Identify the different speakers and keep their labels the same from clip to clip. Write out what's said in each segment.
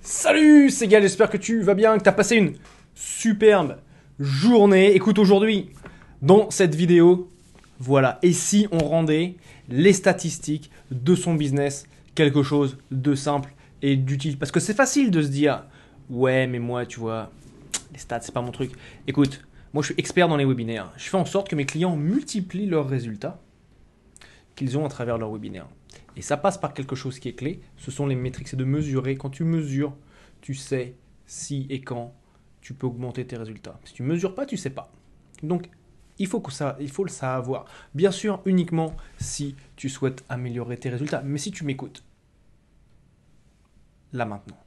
Speaker 1: Salut, c'est Gal, j'espère que tu vas bien, que tu as passé une superbe journée. Écoute, aujourd'hui, dans cette vidéo, voilà, et si on rendait les statistiques de son business quelque chose de simple et d'utile? Parce que c'est facile de se dire, ouais, mais moi, tu vois, les stats, c'est pas mon truc. Écoute, moi, je suis expert dans les webinaires. Je fais en sorte que mes clients multiplient leurs résultats qu'ils ont à travers leur webinaire. Et ça passe par quelque chose qui est clé, ce sont les métriques, c'est de mesurer. Quand tu mesures, tu sais si et quand tu peux augmenter tes résultats. Si tu ne mesures pas, tu ne sais pas. Donc, il faut le savoir. Bien sûr, uniquement si tu souhaites améliorer tes résultats. Mais si tu m'écoutes, là maintenant,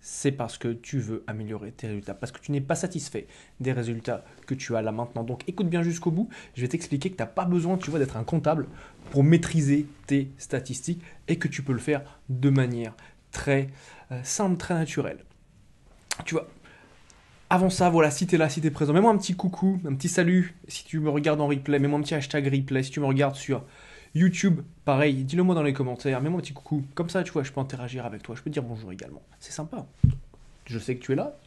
Speaker 1: c'est parce que tu veux améliorer tes résultats, parce que tu n'es pas satisfait des résultats que tu as là maintenant. Donc écoute bien jusqu'au bout, je vais t'expliquer que tu n'as pas besoin, tu vois, d'être un comptable pour maîtriser tes statistiques et que tu peux le faire de manière très simple, très naturelle. Tu vois, avant ça, voilà, si tu es là, si tu es présent, mets-moi un petit coucou, un petit salut, si tu me regardes en replay, mets-moi un petit hashtag replay, si tu me regardes sur YouTube, pareil, dis-le moi dans les commentaires, mets-moi un petit coucou, comme ça, tu vois, je peux interagir avec toi, je peux te dire bonjour également, c'est sympa. Je sais que tu es là,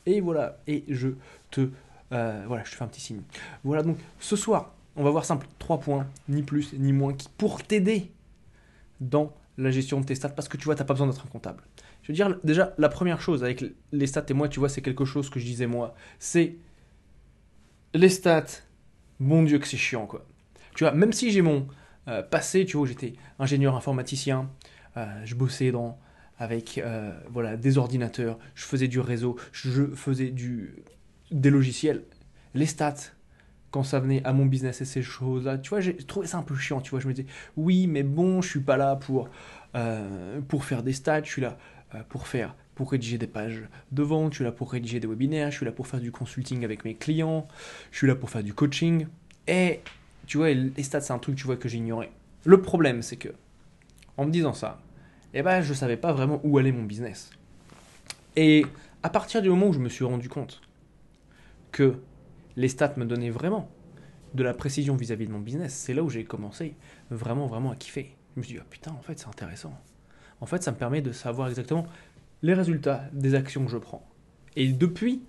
Speaker 1: et voilà, et voilà, je te fais un petit signe. Voilà, donc ce soir, on va voir simple, 3 points, ni plus ni moins, qui pour t'aider dans la gestion de tes stats, parce que tu vois, tu n'as pas besoin d'être un comptable. Je veux dire, déjà, la première chose avec les stats, et moi, tu vois, c'est quelque chose que je disais moi, c'est les stats, bon Dieu que c'est chiant, quoi. Tu vois, même si j'ai mon passé, tu vois, j'étais ingénieur informaticien, je bossais avec voilà, des ordinateurs, je faisais du réseau, je faisais des logiciels. Les stats, quand ça venait à mon business et ces choses-là, tu vois, j'ai trouvé ça un peu chiant, tu vois. Je me disais, oui, mais bon, je suis pas là pour faire des stats, je suis là pour rédiger des pages de vente, je suis là pour rédiger des webinaires, je suis là pour faire du consulting avec mes clients, je suis là pour faire du coaching. Et tu vois, les stats, c'est un truc, tu vois, que j'ignorais. Le problème, c'est que, en me disant ça, eh ben, je savais pas vraiment où allait mon business. Et à partir du moment où je me suis rendu compte que les stats me donnaient vraiment de la précision vis-à-vis de mon business, c'est là où j'ai commencé vraiment à kiffer. Je me suis dit, ah putain, en fait, c'est intéressant. En fait, ça me permet de savoir exactement les résultats des actions que je prends. Et depuis,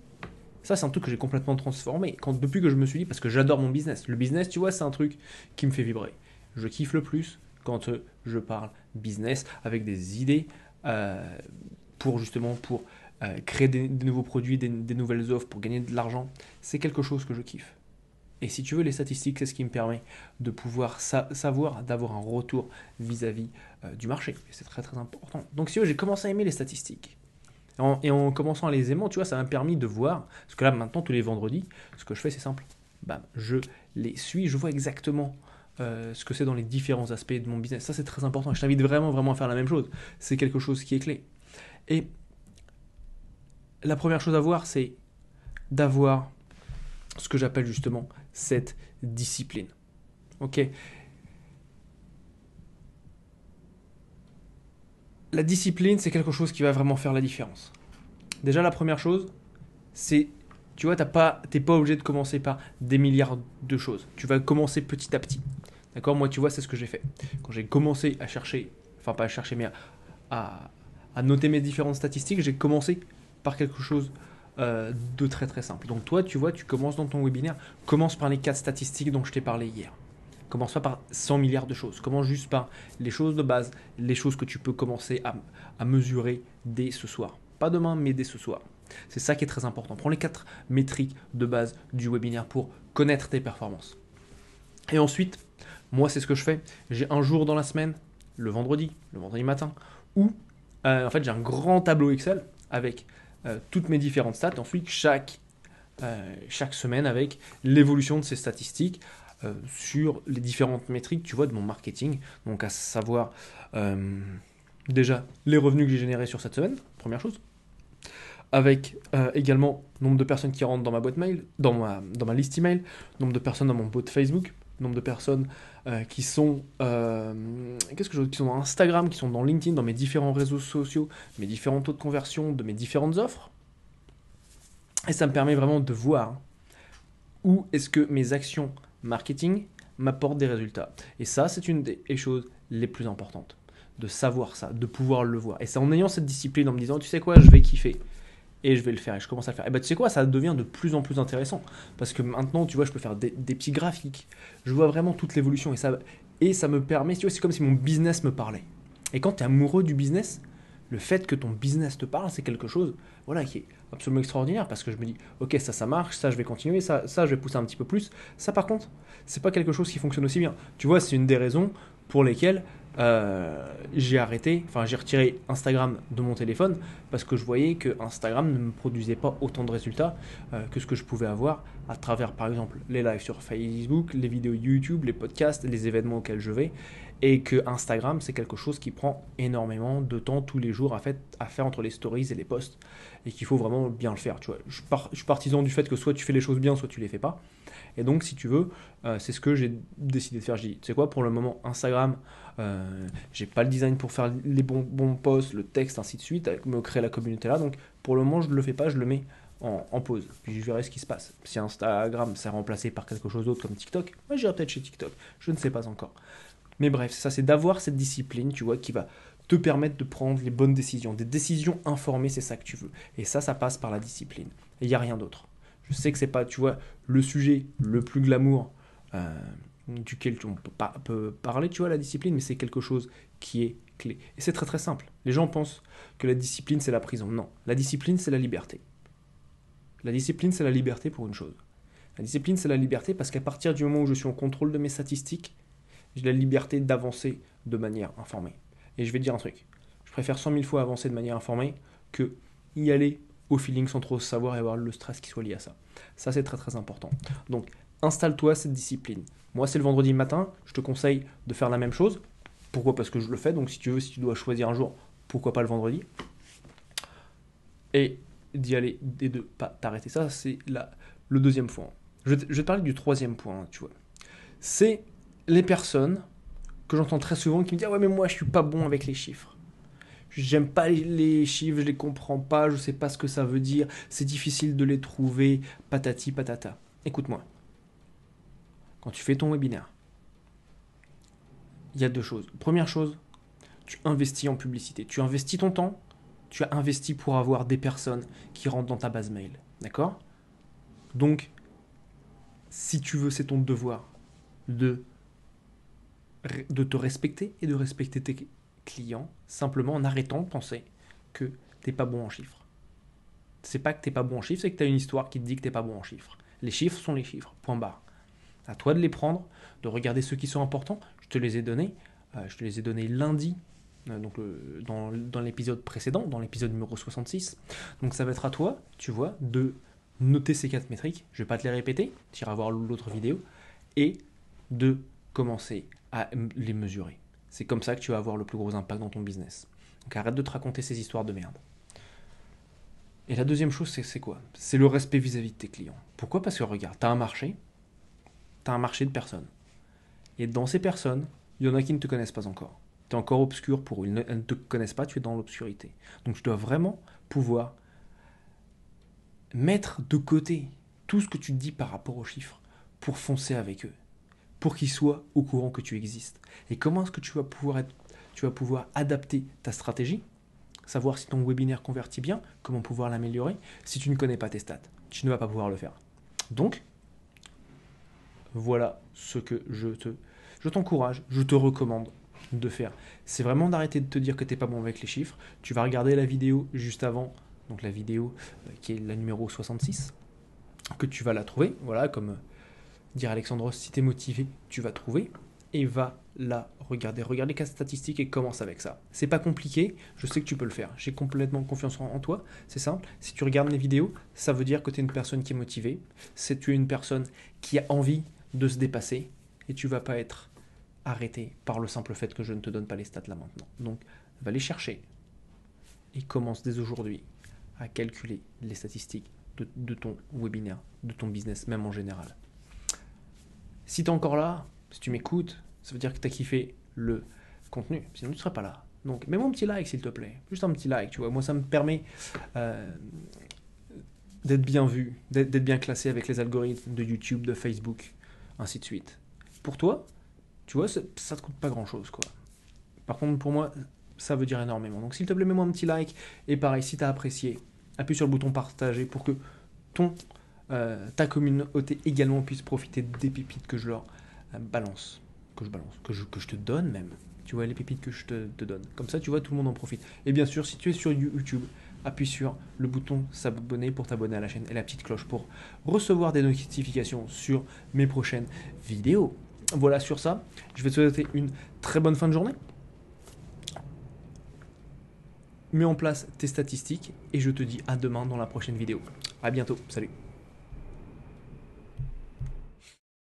Speaker 1: ça, c'est un truc que j'ai complètement transformé. Depuis que je me suis dit, parce que j'adore mon business. Le business, tu vois, c'est un truc qui me fait vibrer. Je kiffe le plus quand je parle business avec des idées pour créer des nouveaux produits, des nouvelles offres, pour gagner de l'argent. C'est quelque chose que je kiffe. Et si tu veux, les statistiques, c'est ce qui me permet de pouvoir savoir, d'avoir un retour vis-à-vis du marché. Et c'est très important. Donc si tu veux, j'ai commencé à aimer les statistiques. Et en commençant à les aimer, tu vois, ça m'a permis de voir, parce que là maintenant, tous les vendredis, ce que je fais, c'est simple. Bam, je les suis, je vois exactement ce que c'est dans les différents aspects de mon business. Ça, c'est très important. Je t'invite vraiment à faire la même chose. C'est quelque chose qui est clé. Et la première chose à voir, c'est d'avoir ce que j'appelle justement cette discipline. Ok. La discipline, c'est quelque chose qui va vraiment faire la différence. Déjà, la première chose, c'est, tu vois, t'es pas obligé de commencer par des milliards de choses. Tu vas commencer petit à petit. D'accord? Moi, tu vois, c'est ce que j'ai fait. Quand j'ai commencé à chercher, enfin pas à chercher, mais à noter mes différentes statistiques, j'ai commencé par quelque chose de très simple. Donc toi, tu vois, tu commences dans ton webinaire, commence par les 4 statistiques dont je t'ai parlé hier. Commence pas par 100 milliards de choses. Commence juste par les choses de base, les choses que tu peux commencer à mesurer dès ce soir. Pas demain, mais dès ce soir. C'est ça qui est très important. Prends les 4 métriques de base du webinaire pour connaître tes performances. Et ensuite, moi, c'est ce que je fais. J'ai un jour dans la semaine, le vendredi matin, où en fait j'ai un grand tableau Excel avec toutes mes différentes stats. Ensuite, chaque semaine avec l'évolution de ces statistiques sur les différentes métriques, tu vois, de mon marketing. Donc à savoir déjà les revenus que j'ai générés sur cette semaine, première chose. Avec également nombre de personnes qui rentrent dans ma boîte mail, dans ma liste email, nombre de personnes dans mon bot Facebook, nombre de personnes qui sont qui sont dans Instagram, qui sont dans LinkedIn, dans mes différents réseaux sociaux, mes différents taux de conversion de mes différentes offres. Et ça me permet vraiment de voir où est-ce que mes actions marketing m'apportent des résultats. Et ça, c'est une des choses les plus importantes. de savoir ça, de pouvoir le voir. Et c'est en ayant cette discipline, en me disant, tu sais quoi, je vais kiffer. Et je vais le faire, et je commence à le faire. Et bah tu sais quoi, ça devient de plus en plus intéressant. Parce que maintenant, tu vois, je peux faire des petits graphiques. Je vois vraiment toute l'évolution. Et ça me permet, tu vois, c'est comme si mon business me parlait. Et quand tu es amoureux du business, le fait que ton business te parle, c'est quelque chose voilà, qui est absolument extraordinaire. Parce que je me dis, ok, ça marche, ça je vais continuer, ça je vais pousser un petit peu plus. Ça par contre, c'est pas quelque chose qui fonctionne aussi bien. Tu vois, c'est une des raisons pour lesquelles j'ai arrêté, enfin j'ai retiré Instagram de mon téléphone parce que je voyais que Instagram ne me produisait pas autant de résultats que ce que je pouvais avoir à travers par exemple les lives sur Facebook, les vidéos YouTube, les podcasts, les événements auxquels je vais, et que Instagram c'est quelque chose qui prend énormément de temps tous les jours à faire entre les stories et les posts, et qu'il faut vraiment bien le faire. Tu vois, je suis partisan du fait que soit tu fais les choses bien, soit tu les fais pas. Et donc, si tu veux, c'est ce que j'ai décidé de faire. J'ai dit, tu sais quoi, pour le moment, Instagram, j'ai pas le design pour faire les bons posts, le texte, ainsi de suite, avec me créer la communauté là. Donc, pour le moment, je ne le fais pas, je le mets en pause. Puis je verrai ce qui se passe. Si Instagram s'est remplacé par quelque chose d'autre comme TikTok, moi j'irai peut-être chez TikTok. Je ne sais pas encore. Mais bref, ça, c'est d'avoir cette discipline, tu vois, qui va te permettre de prendre les bonnes décisions. Des décisions informées, c'est ça que tu veux. Et ça passe par la discipline. Et il n'y a rien d'autre. Je sais que c'est pas, tu vois, le sujet le plus glamour duquel on peut parler, tu vois, la discipline, mais c'est quelque chose qui est clé. Et c'est très très simple. Les gens pensent que la discipline, c'est la prison. Non, la discipline, c'est la liberté. La discipline, c'est la liberté pour une chose. La discipline, c'est la liberté parce qu'à partir du moment où je suis en contrôle de mes statistiques, j'ai la liberté d'avancer de manière informée. Et je vais te dire un truc. Je préfère 100 000 fois avancer de manière informée que y aller au feeling sans trop savoir et avoir le stress qui soit lié à ça. Ça, c'est très très important. Donc, installe-toi cette discipline. Moi, c'est le vendredi matin. Je te conseille de faire la même chose. Pourquoi? Parce que je le fais. Donc, si tu veux, si tu dois choisir un jour, pourquoi pas le vendredi? Et d'y aller et de pas t'arrêter. Ça, c'est le deuxième point. Je vais te parler du troisième point, tu vois. C'est les personnes que j'entends très souvent qui me disent ah ouais mais moi je suis pas bon avec les chiffres. J'aime pas les chiffres, je les comprends pas, je sais pas ce que ça veut dire, c'est difficile de les trouver, patati patata. Écoute-moi. Quand tu fais ton webinaire, il y a deux choses. Première chose, tu investis en publicité. Tu investis ton temps, tu as investi pour avoir des personnes qui rentrent dans ta base mail. D'accord? Donc, si tu veux, c'est ton devoir de te respecter et de respecter tes clients simplement en arrêtant de penser que t'es pas bon en chiffres. C'est pas que t'es pas bon en chiffres, c'est que t'as une histoire qui te dit que t'es pas bon en chiffres. Les chiffres sont les chiffres, point barre. À toi de les prendre, de regarder ceux qui sont importants. Je te les ai donnés lundi, dans l'épisode précédent, dans l'épisode numéro 66. Donc ça va être à toi, tu vois, de noter ces 4 métriques. Je vais pas te les répéter, tu iras voir l'autre vidéo, et de commencer à les mesurer. C'est comme ça que tu vas avoir le plus gros impact dans ton business. Donc arrête de te raconter ces histoires de merde. Et la deuxième chose, c'est quoi? C'est le respect vis-à-vis de tes clients. Pourquoi? Parce que regarde, tu as un marché de personnes. Et dans ces personnes, il y en a qui ne te connaissent pas encore. Tu es encore obscur pour eux. Elles ne te connaissent pas, tu es dans l'obscurité. Donc tu dois vraiment pouvoir mettre de côté tout ce que tu te dis par rapport aux chiffres pour foncer avec eux, pour qu'ils soient au courant que tu existes. Et comment est-ce que tu vas pouvoir adapter ta stratégie, savoir si ton webinaire convertit bien, comment pouvoir l'améliorer. Si tu ne connais pas tes stats, tu ne vas pas pouvoir le faire. Donc, voilà ce que je t'encourage, je te recommande de faire. C'est vraiment d'arrêter de te dire que tu n'es pas bon avec les chiffres. Tu vas regarder la vidéo juste avant, donc la vidéo qui est la numéro 66, que tu vas la trouver. Voilà, comme dire Alexandros, si tu es motivé, tu vas trouver et va la regarder. Regarde les cas statistiques et commence avec ça. C'est pas compliqué, je sais que tu peux le faire. J'ai complètement confiance en toi, c'est simple. Si tu regardes mes vidéos, ça veut dire que tu es une personne qui est motivée, tu es une personne qui a envie de se dépasser et tu vas pas être arrêté par le simple fait que je ne te donne pas les stats là maintenant. Donc, va les chercher et commence dès aujourd'hui à calculer les statistiques de ton webinaire, de ton business, même en général. Si tu es encore là, si tu m'écoutes, ça veut dire que tu as kiffé le contenu. Sinon, tu ne serais pas là. Donc, mets-moi un petit like, s'il te plaît. Juste un petit like, tu vois. Moi, ça me permet d'être bien vu, d'être bien classé avec les algorithmes de YouTube, de Facebook, ainsi de suite. Pour toi, tu vois, ça ne te coûte pas grand-chose, quoi. Par contre, pour moi, ça veut dire énormément. Donc s'il te plaît, mets-moi un petit like. Et pareil, si tu as apprécié, appuie sur le bouton partager pour que ta communauté également puisse profiter des pépites que je leur balance. Que je te donne même. Tu vois, les pépites que je te donne. Comme ça, tu vois, tout le monde en profite. Et bien sûr, si tu es sur YouTube, appuie sur le bouton s'abonner pour t'abonner à la chaîne et la petite cloche pour recevoir des notifications sur mes prochaines vidéos. Voilà, sur ça, je vais te souhaiter une très bonne fin de journée. Mets en place tes statistiques et je te dis à demain dans la prochaine vidéo. À bientôt, salut.